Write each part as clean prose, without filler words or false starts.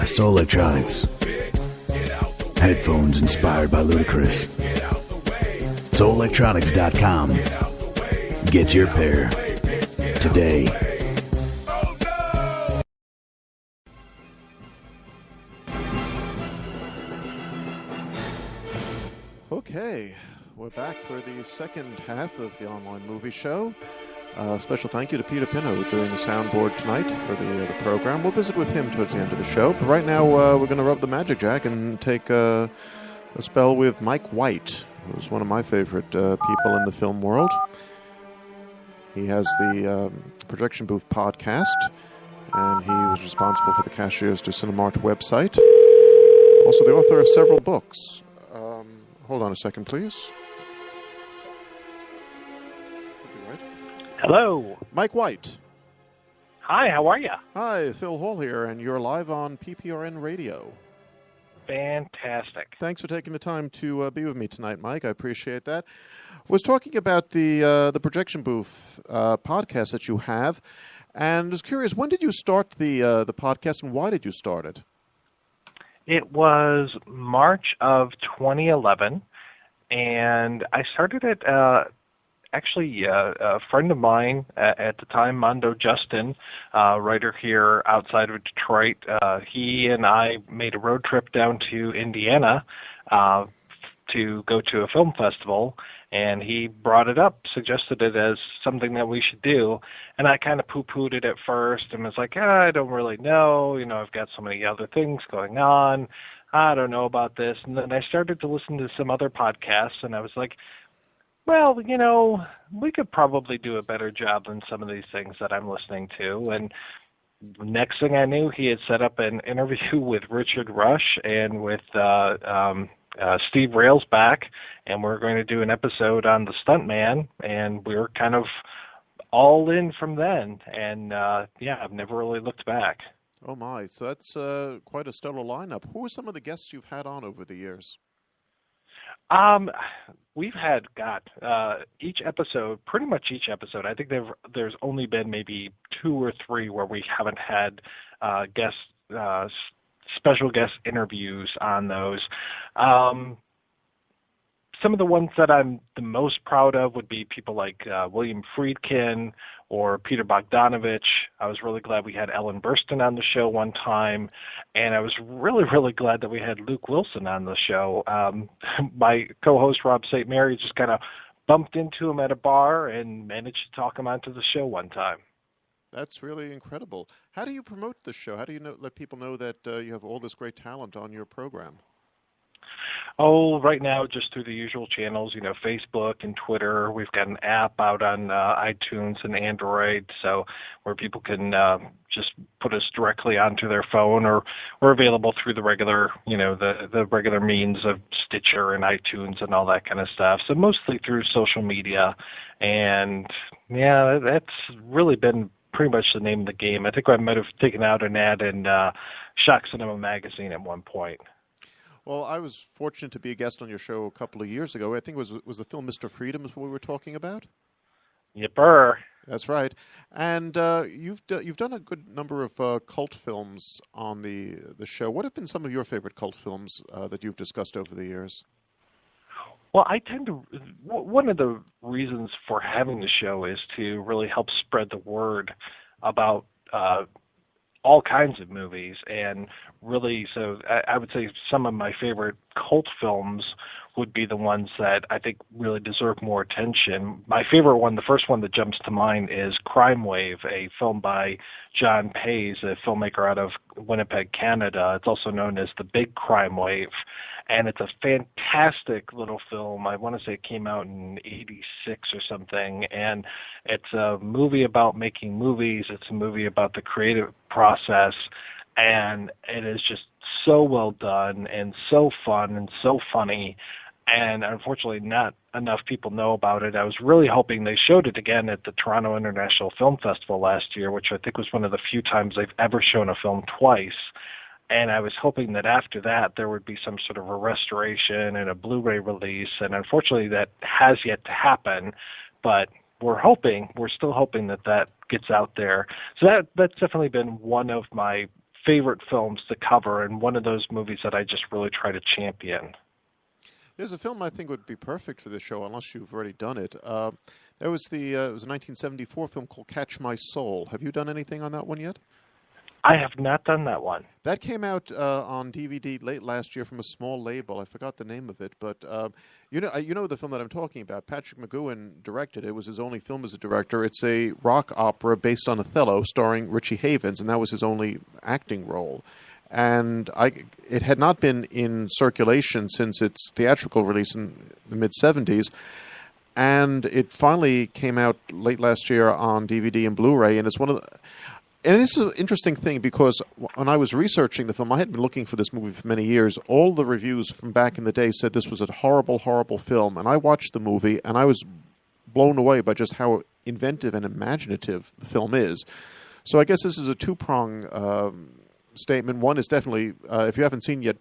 Soul Electronics. Headphones inspired by Ludacris. SoulElectronics.com. Get your pair today. Okay, we're back for the second half of the online movie show. Special thank you to Peter Pino doing the soundboard tonight for the program. We'll visit with him towards the end of the show. But right now, we're going to rub the magic jack and take a spell with Mike White, who's one of my favorite people in the film world. He has the Projection Booth podcast, and he was responsible for the Cashiers to Cinemart website. Also the author of several books. Hold on a second, please. Hello. Mike White. Hi, how are you? Hi, Phil Hall here, and you're live on PPRN Radio. Fantastic. Thanks for taking the time to be with me tonight, Mike. I appreciate that. Was talking about the Projection Booth podcast that you have, and was curious, when did you start the podcast, and why did you start it? It was March of 2011, and I started it. Actually, a friend of mine at the time, Mondo Justin, writer here outside of Detroit, he and I made a road trip down to Indiana to go to a film festival, and he brought it up, suggested it as something that we should do, and I kind of poo-pooed it at first and was like, I don't really know, I've got so many other things going on, I don't know about this, and then I started to listen to some other podcasts, and I was like, well, we could probably do a better job than some of these things that I'm listening to. And next thing I knew, he had set up an interview with Richard Rush and with Steve Railsback, and we're going to do an episode on the Stuntman, and we were kind of all in from then. And, I've never really looked back. Oh, my. So that's quite a stellar lineup. Who are some of the guests you've had on over the years? We've had, pretty much each episode, I think there's only been maybe 2 or 3 where we haven't had special guest interviews on those. Some of the ones that I'm the most proud of would be people like William Friedkin or Peter Bogdanovich. I was really glad we had Ellen Burstyn on the show one time, and I was really, really glad that we had Luke Wilson on the show. My co-host, Rob St. Mary, just kind of bumped into him at a bar and managed to talk him onto the show one time. That's really incredible. How do you promote the show? How do you let people know that you have all this great talent on your program? Oh, right now, just through the usual channels, Facebook and Twitter. We've got an app out on iTunes and Android, so where people can just put us directly onto their phone, or we're available through the regular, the regular means of Stitcher and iTunes and all that kind of stuff. So mostly through social media, and that's really been pretty much the name of the game. I think I might have taken out an ad in Shock Cinema magazine at one point. Well, I was fortunate to be a guest on your show a couple of years ago. I think it was the film Mr. Freedom is what we were talking about? Yipper. That's right. And you've done a good number of cult films on the show. What have been some of your favorite cult films that you've discussed over the years? Well, one of the reasons for having the show is to really help spread the word about all kinds of movies, and really, so I would say some of my favorite cult films would be the ones that I think really deserve more attention. My favorite one, the first one that jumps to mind, is Crime Wave, a film by John Pays, a filmmaker out of Winnipeg, Canada. It's also known as The Big Crime Wave, and it's a fantastic little film. I want to say it came out in 86 or something, and it's a movie about making movies. It's a movie about the creative process, and it is just so well done and so fun and so funny, and unfortunately not enough people know about it. I was really hoping they showed it again at the Toronto International Film Festival last year, which I think was one of the few times they've ever shown a film twice. And I was hoping that after that there would be some sort of a restoration and a Blu-ray release, and unfortunately that has yet to happen, but we're still hoping that gets out there. So that's definitely been one of my favorite films to cover, and one of those movies that I just really try to champion. There's a film I think would be perfect for this show, unless you've already done it. There was it was a 1974 film called Catch My Soul. Have you done anything on that one yet? I have not done that one. That came out on DVD late last year from a small label. I forgot the name of it, but you know the film that I'm talking about. Patrick McGowan directed it. It was his only film as a director. It's a rock opera based on Othello, starring Richie Havens, and that was his only acting role. And it had not been in circulation since its theatrical release in the mid-'70s. And it finally came out late last year on DVD and Blu-ray, and it's one of the... And this is an interesting thing because when I was researching the film, I had been looking for this movie for many years. All the reviews from back in the day said this was a horrible, horrible film. And I watched the movie, and I was blown away by just how inventive and imaginative the film is. So I guess this is a two-prong statement. One is definitely, if you haven't seen it yet,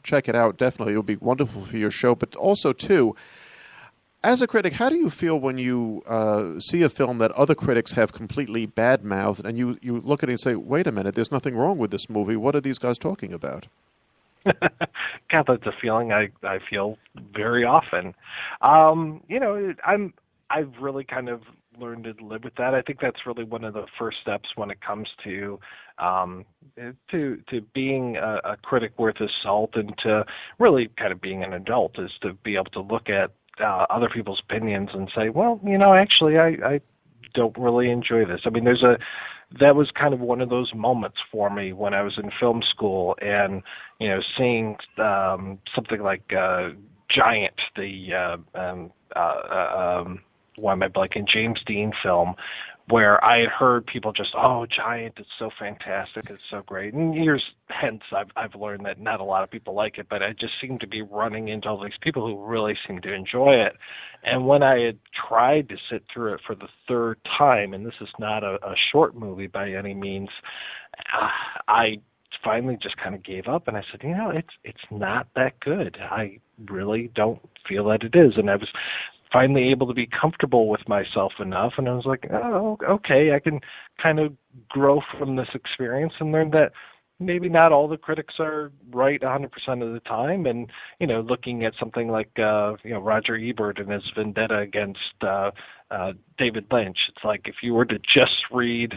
check it out. Definitely, it would be wonderful for your show. But also, too, as a critic, how do you feel when you see a film that other critics have completely bad-mouthed, and you look at it and say, wait a minute, there's nothing wrong with this movie. What are these guys talking about? God, that's a feeling I feel very often. I've really kind of learned to live with that. I think that's really one of the first steps when it comes to being a critic worth his salt, and to really kind of being an adult, is to be able to look at other people's opinions and say, well, actually, I don't really enjoy this. I mean, that was kind of one of those moments for me when I was in film school, and seeing something like Giant, the why am I blanking, James Dean film, where I had heard people just, oh, Giant, it's so fantastic, it's so great. And years hence, I've learned that not a lot of people like it, but I just seem to be running into all these people who really seem to enjoy it. And when I had tried to sit through it for the third time, and this is not a short movie by any means, I finally just kind of gave up, and I said, it's not that good. I really don't feel that it is. And I was finally able to be comfortable with myself enough, and I was like, oh, okay, I can kind of grow from this experience and learn that maybe not all the critics are right 100% of the time. And looking at something like Roger Ebert and his vendetta against David Lynch, it's like if you were to just read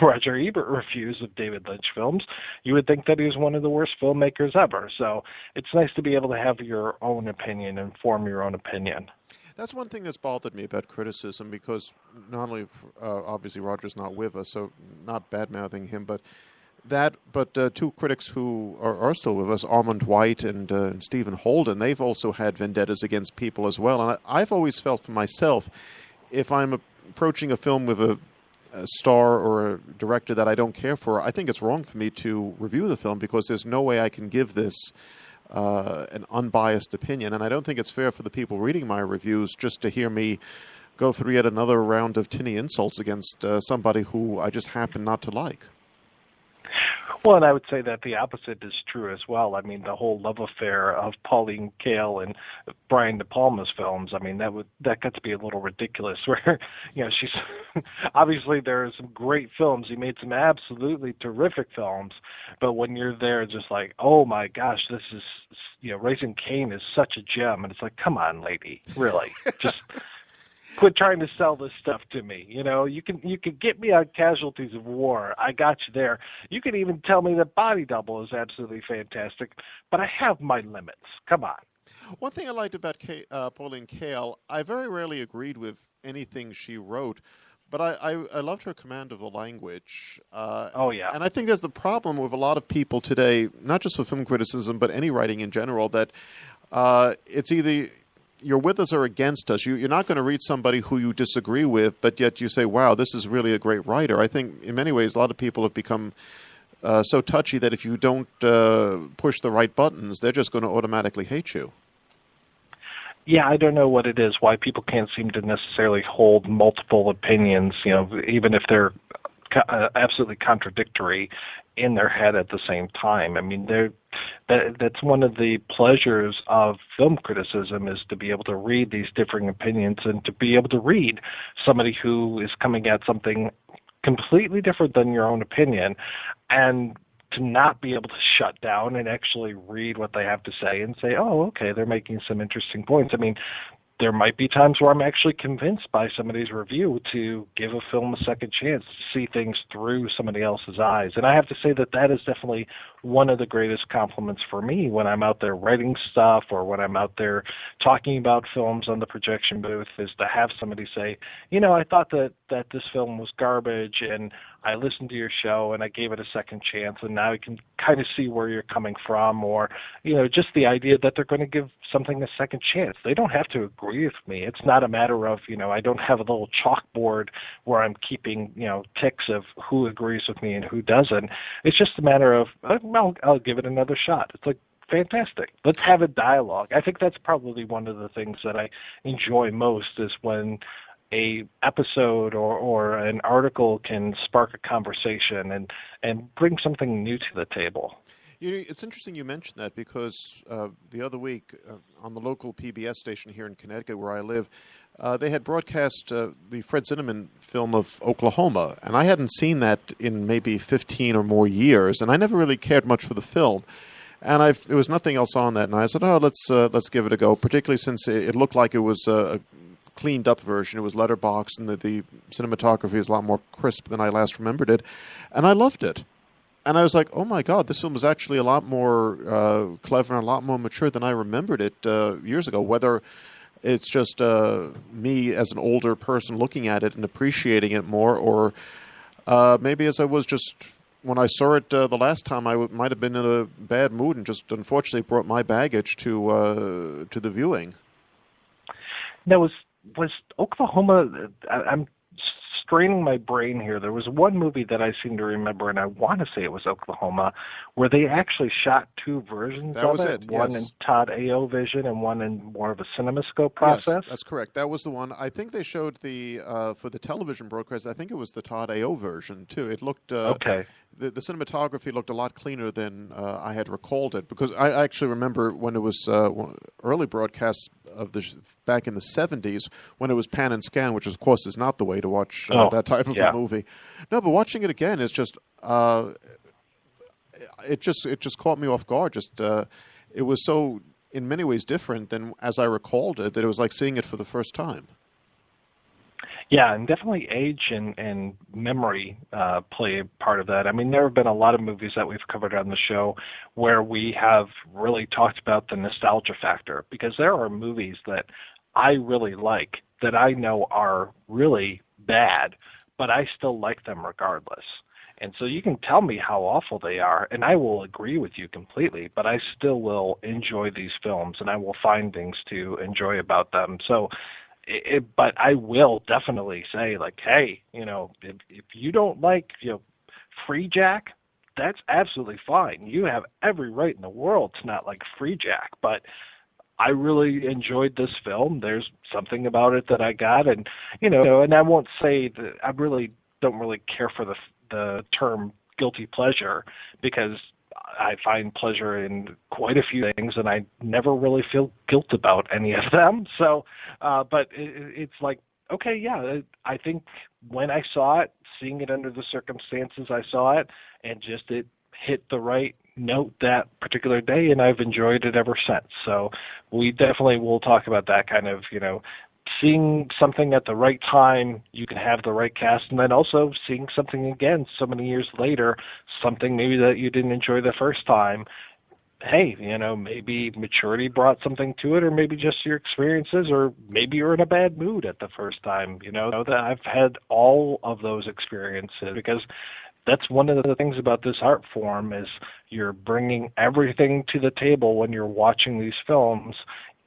Roger Ebert reviews of David Lynch films, you would think that he was one of the worst filmmakers ever. So it's nice to be able to have your own opinion and form your own opinion. That's one thing that's bothered me about criticism, because not only, obviously, Roger's not with us, so not bad-mouthing him, but two critics who are still with us, Armand White and Stephen Holden, they've also had vendettas against people as well. And I've always felt for myself, if I'm approaching a film with a star or a director that I don't care for, I think it's wrong for me to review the film, because there's no way I can give this an unbiased opinion, and I don't think it's fair for the people reading my reviews just to hear me go through yet another round of tinny insults against somebody who I just happen not to like. Well, and I would say that the opposite is true as well. I mean, the whole love affair of Pauline Kael and Brian De Palma's films, I mean, that got to be a little ridiculous, where, she's obviously there are some great films. He made some absolutely terrific films, but when you're there, just like, oh my gosh, this is, Raising Cain is such a gem. And it's like, come on, lady, really, just quit trying to sell this stuff to me. You can get me on Casualties of War. I got you there. You can even tell me that Body Double is absolutely fantastic, but I have my limits. Come on. One thing I liked about Pauline Kael, I very rarely agreed with anything she wrote, but I loved her command of the language. Oh, yeah. And I think that's the problem with a lot of people today, not just with film criticism, but any writing in general, that it's either you're with us or against us. You're not going to read somebody who you disagree with, but yet you say, wow, this is really a great writer. I think in many ways a lot of people have become so touchy that if you don't push the right buttons, they're just going to automatically hate you. Yeah, I don't know what it is, why people can't seem to necessarily hold multiple opinions, even if they're absolutely contradictory in their head at the same time. I mean, that's one of the pleasures of film criticism, is to be able to read these differing opinions and to be able to read somebody who is coming at something completely different than your own opinion, and to not be able to shut down and actually read what they have to say and say, oh, okay, they're making some interesting points. I mean, there might be times where I'm actually convinced by somebody's review to give a film a second chance, to see things through somebody else's eyes. And I have to say that that is definitely one of the greatest compliments for me when I'm out there writing stuff or when I'm out there talking about films on the projection booth, is to have somebody say, you know, I thought that this film was garbage, and I listened to your show and I gave it a second chance, and now I can kind of see where you're coming from, or, you know, just the idea that they're going to give something a second chance. They don't have to agree with me. It's not a matter of, you know, I don't have a little chalkboard where I'm keeping, you know, ticks of who agrees with me and who doesn't. It's just a matter of, I'll give it another shot. It's like, fantastic. Let's have a dialogue. I think that's probably one of the things that I enjoy most, is when a episode or an article can spark a conversation and bring something new to the table. You know, it's interesting you mentioned that, because the other week on the local PBS station here in Connecticut where I live, they had broadcast the Fred Zinnemann film of Oklahoma, and I hadn't seen that in maybe 15 or more years, and I never really cared much for the film. And there was nothing else on that, and I said, "Oh, let's give it a go." Particularly since it looked like it was a cleaned up version. It was letterboxed, and the cinematography is a lot more crisp than I last remembered it, and I loved it. And I was like, "Oh my God, this film is actually a lot more clever and a lot more mature than I remembered it years ago." Whether it's just me as an older person looking at it and appreciating it more, or maybe as I was just when I saw it the last time, I might have been in a bad mood and just unfortunately brought my baggage to the viewing. Now, was Oklahoma? I'm straining my brain here. There was one movie that I seem to remember, and I want to say it was Oklahoma, where they actually shot two versions of it. One in Todd AO vision and one in more of a CinemaScope process. Yes, that's correct. That was the one. I think they showed for the television broadcast, I think it was the Todd AO version, too. It looked... okay. The cinematography looked a lot cleaner than I had recalled it, because I actually remember when it was early broadcasts of back in the 70s, when it was pan and scan, which of course is not the way to watch that type of a movie. No, but watching it again is just it just caught me off guard. Just it was so in many ways different than as I recalled it, that it was like seeing it for the first time. Yeah, and definitely age and memory play a part of that. I mean, there have been a lot of movies that we've covered on the show where we have really talked about the nostalgia factor, because there are movies that I really like that I know are really bad, but I still like them regardless. And so you can tell me how awful they are, and I will agree with you completely, but I still will enjoy these films, and I will find things to enjoy about them. So but I will definitely say, like, hey, you know, if you don't like, you know, Free Jack, that's absolutely fine. You have every right in the world to not like Free Jack, but I really enjoyed this film. There's something about it that I got, and, you know, and I won't say that I really don't really care for the term guilty pleasure, because I find pleasure in quite a few things, and I never really feel guilt about any of them. So, but it's like, okay, yeah, I think when I saw it, seeing it under the circumstances I saw it, and just it hit the right note that particular day, and I've enjoyed it ever since. So we definitely will talk about that kind of, you know, seeing something at the right time, you can have the right cast, and then also seeing something again so many years later, something maybe that you didn't enjoy the first time. Hey, you know, maybe maturity brought something to it, or maybe just your experiences, or maybe you're in a bad mood at the first time. You know, that I've had all of those experiences, because that's one of the things about this art form, is you're bringing everything to the table when you're watching these films,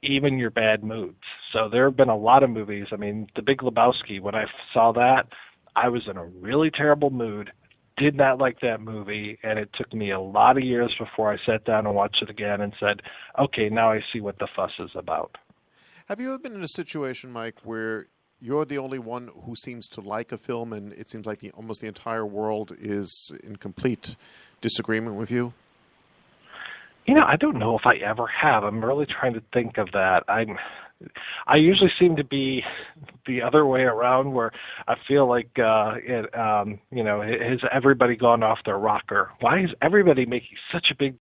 even your bad moods. So there have been a lot of movies. I mean, The Big Lebowski, when I saw that, I was in a really terrible mood, did not like that movie, and it took me a lot of years before I sat down and watched it again and said, okay, now I see what the fuss is about. Have you ever been in a situation, Mike, where you're the only one who seems to like a film, and it seems like almost the entire world is in complete disagreement with you? You know, I don't know if I ever have. I'm really trying to think of that. I usually seem to be the other way around, where I feel like, has everybody gone off their rocker? Why is everybody making such a big